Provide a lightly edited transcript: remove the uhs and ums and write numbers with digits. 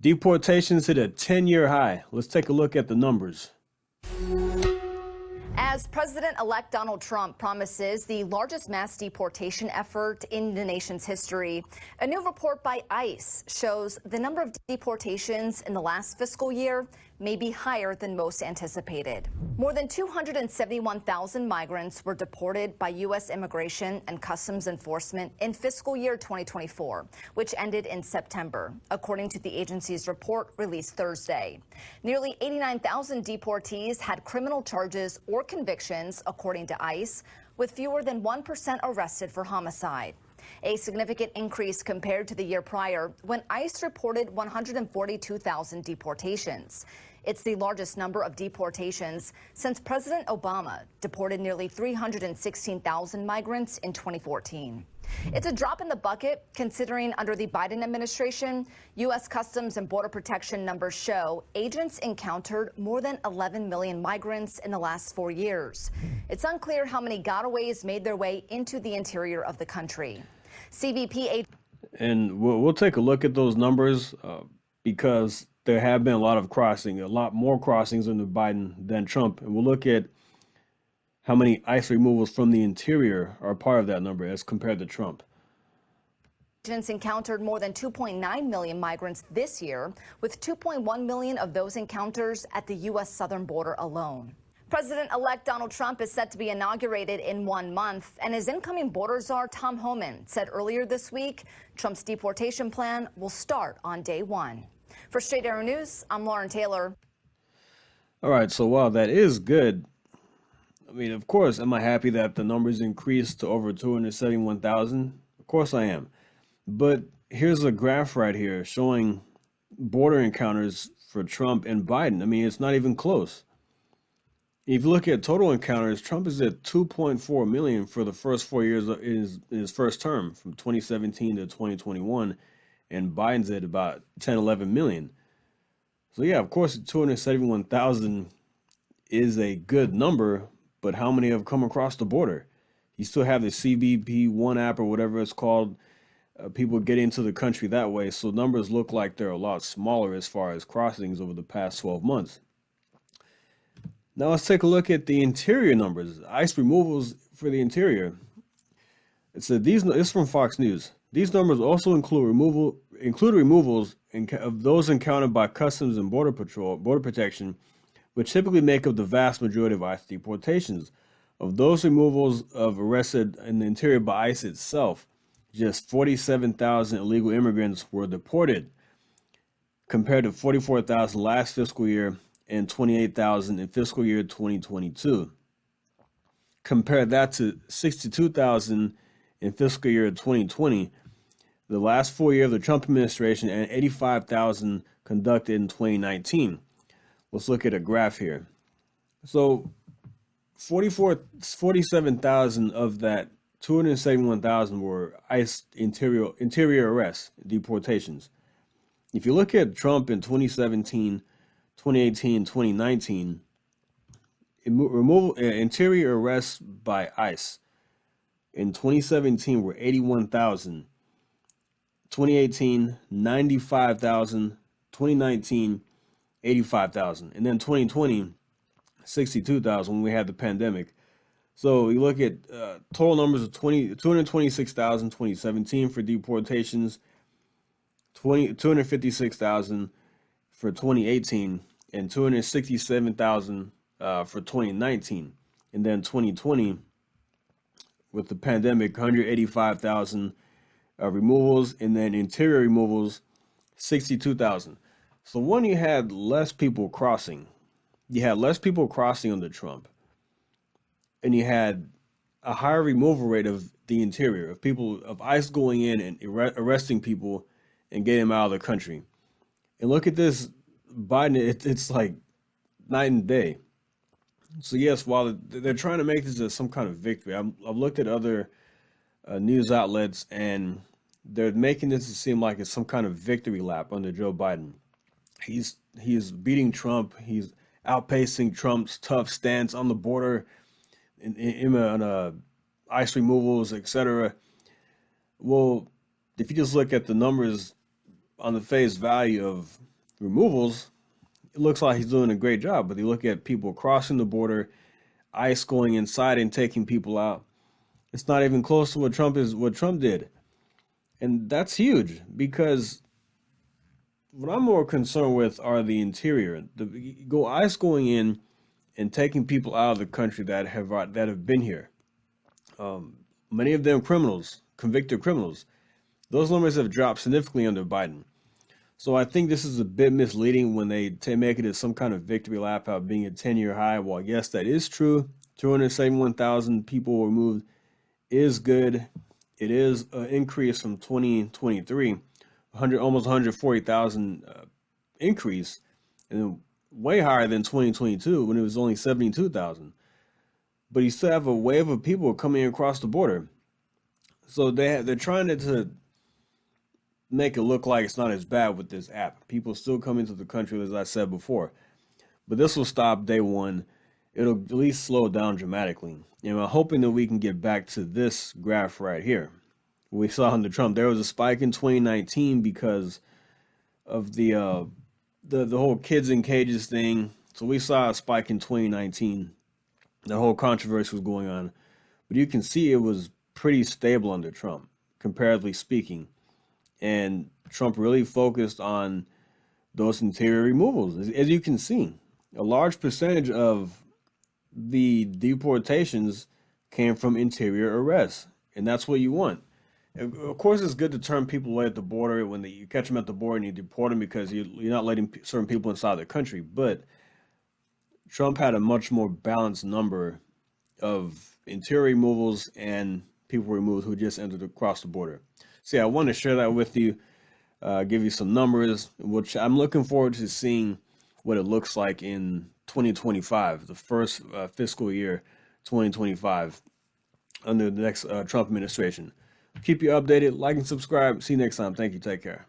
Deportations hit a 10-year high. Let's take a look at the numbers. As President-elect Donald Trump promises the largest mass deportation effort in the nation's history, a new report by ICE shows the number of deportations in the last fiscal year may be higher than most anticipated. More than 271,000 migrants were deported by U.S. Immigration and Customs Enforcement in fiscal year 2024, which ended in September, according to the agency's report released Thursday. Nearly 89,000 deportees had criminal charges or convictions, according to ICE, with fewer than 1% arrested for homicide. A significant increase compared to the year prior, when ICE reported 142,000 deportations. It's the largest number of deportations since President Obama deported nearly 316,000 migrants in 2014. It's a drop in the bucket considering under the Biden administration, U.S. Customs and Border Protection numbers show agents encountered more than 11 million migrants in the last 4 years. It's unclear how many gotaways made their way into the interior of the country. CBP And we'll take a look at those numbers because there have been a lot more crossings under Biden than Trump. And we'll look at how many ICE removals from the interior are part of that number as compared to Trump. agents encountered more than 2.9 million migrants this year, with 2.1 million of those encounters at the U.S. southern border alone. President-elect Donald Trump is set to be inaugurated in 1 month, and his incoming border czar, Tom Homan, said earlier this week Trump's deportation plan will start on day one. For Straight Arrow News, I'm Lauren Taylor. All right, so while that is good, I mean, of course, am I happy that the numbers increased to over 271,000? Of course I am. But here's a graph right here showing border encounters for Trump and Biden. I mean, it's not even close. If you look at total encounters, Trump is at 2.4 million for the first 4 years of his first term, from 2017 to 2021, and Biden's at about 10, 11 million. So yeah, of course, 271,000 is a good number, but how many have come across the border? You still have the CBP One app or whatever it's called. People get into the country that way, so numbers look like they're a lot smaller as far as crossings over the past 12 months. Now let's take a look at the interior numbers. ICE removals for the interior. It said it's from Fox News. These numbers also include removals of those encountered by Customs and Border Protection, which typically make up the vast majority of ICE deportations. Of those removals of arrested in the interior by ICE itself, just 47,000 illegal immigrants were deported, compared to 44,000 last fiscal year and 28,000 in fiscal year 2022. Compare that to 62,000 in fiscal year 2020, the last full year of the Trump administration, and 85,000 conducted in 2019. Let's look at a graph here. So 47,000 of that 271,000 were ICE interior arrests, deportations. If you look at Trump in 2017, 2018, 2019, interior arrests by ICE in 2017 were 81,000, 2018, 95,000, 2019, 85,000, and then 2020, 62,000 when we had the pandemic. So you look at total numbers of 226,000 2017 for deportations, 256,000 for 2018, and 267,000 for 2019. And then 2020, with the pandemic, 185,000 removals, and then interior removals, 62,000. So when you had less people crossing, under Trump, and you had a higher removal rate of the interior, of ICE going in and arresting people and getting them out of the country. And look at this, Biden, it's like night and day. So yes, while they're trying to make this as some kind of victory, I've looked at other news outlets, and they're making this seem like it's some kind of victory lap under Joe Biden. He's beating Trump. He's outpacing Trump's tough stance on the border, on ICE removals, etc. Well, if you just look at the numbers on the face value of removals, it looks like he's doing a great job. But you look at people crossing the border, ICE going inside and taking people out. It's not even close to what Trump did. And that's huge because what I'm more concerned with are the interior. ICE going in and taking people out of the country that have been here. Um, Many of them criminals, convicted criminals. Those numbers have dropped significantly under Biden. So I think this is a bit misleading when they make it as some kind of victory lap out being a 10-year high. While yes, that is true. 271,000 people removed is good. It is an increase from 2023, 100 almost 140,000 increase, and way higher than 2022 when it was only 72,000. But you still have a wave of people coming across the border. So they're trying to make it look like it's not as bad with this app. People still come into the country, as I said before. But this will stop day one. It'll at least slow it down dramatically. And I'm hoping that we can get back to this graph right here. We saw under Trump, there was a spike in 2019 because of the whole kids in cages thing. So we saw a spike in 2019. The whole controversy was going on. But you can see it was pretty stable under Trump, comparatively speaking. And Trump really focused on those interior removals. As you can see, a large percentage of the deportations came from interior arrests, and that's what you want. Of course, it's good to turn people away at the border when you catch them at the border and you deport them because you're not letting certain people inside the country. But Trump had a much more balanced number of interior removals and people removed who just entered across the border. So yeah, I want to share that with you, give you some numbers, which I'm looking forward to seeing what it looks like in 2025, the first fiscal year, 2025, under the next Trump administration. Keep you updated, like and subscribe. See you next time. Thank you. Take care.